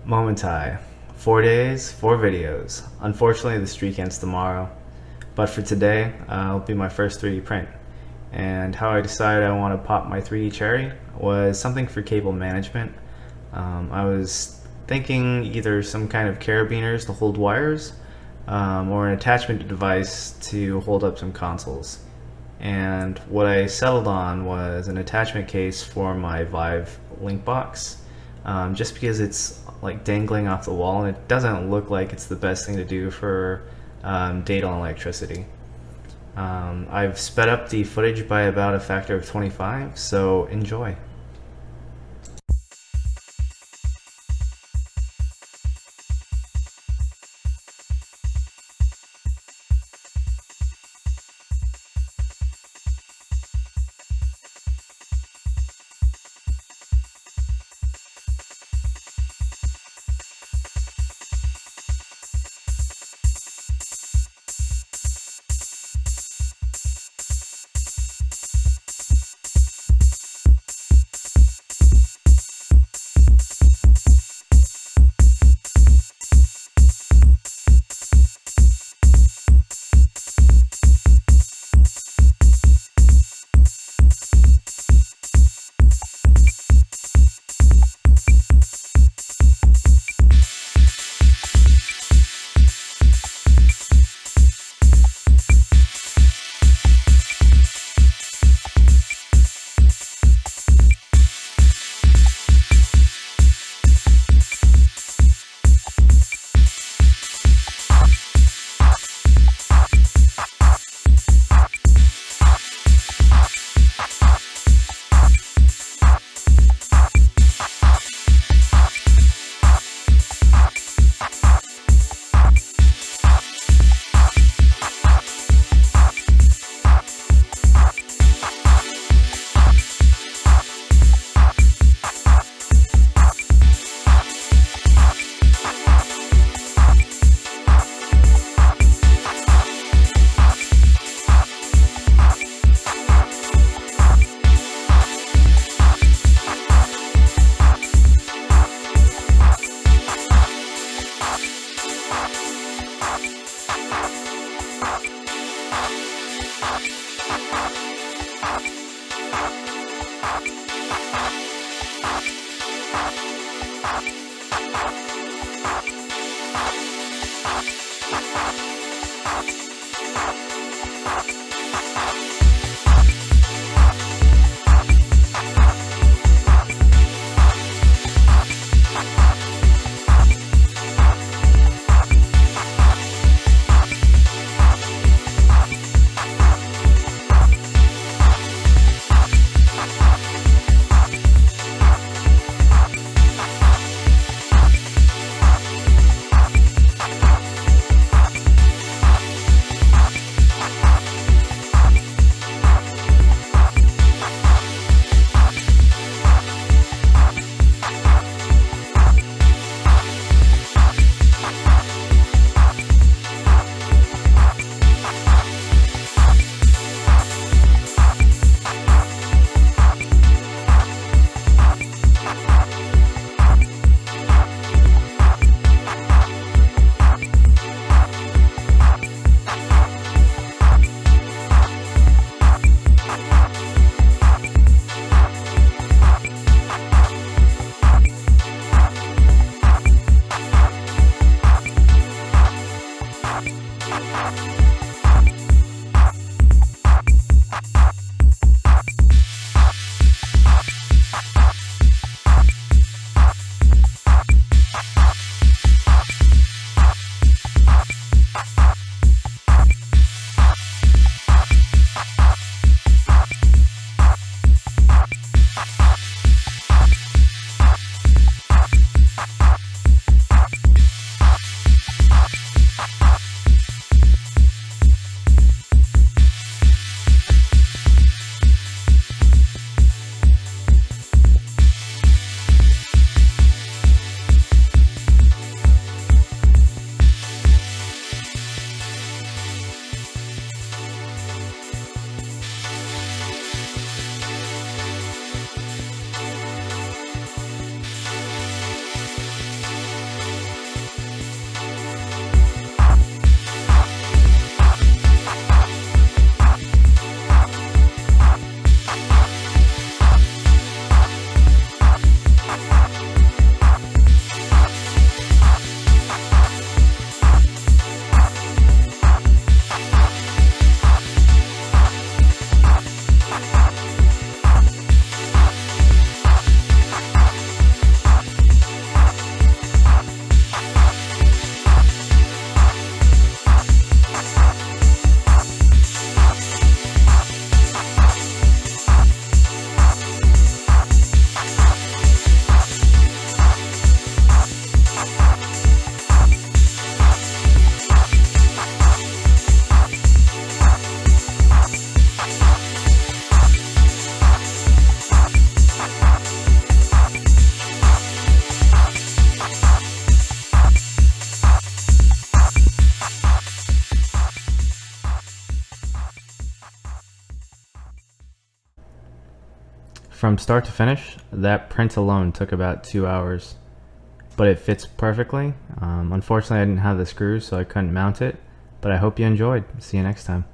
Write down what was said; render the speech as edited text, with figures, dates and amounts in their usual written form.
Momentai. 4 days, 4 videos. Unfortunately, the streak ends tomorrow. But for today, it'll be my first 3D print. And how I decided I want to pop my 3D cherry was something for cable management. I was thinking either some kind of carabiners to hold wires, or an attachment device to hold up some consoles. And what I settled on was an attachment case for my VIVE Linkbox, just because it's like dangling off the wall and it doesn't look like it's the best thing to do for data and electricity. I've sped up the footage by about a factor of 25, so enjoy. From start to finish, that print alone took about 2 hours, but it fits perfectly. Unfortunately, I didn't have the screws, so I couldn't mount it, but I hope you enjoyed. See you next time.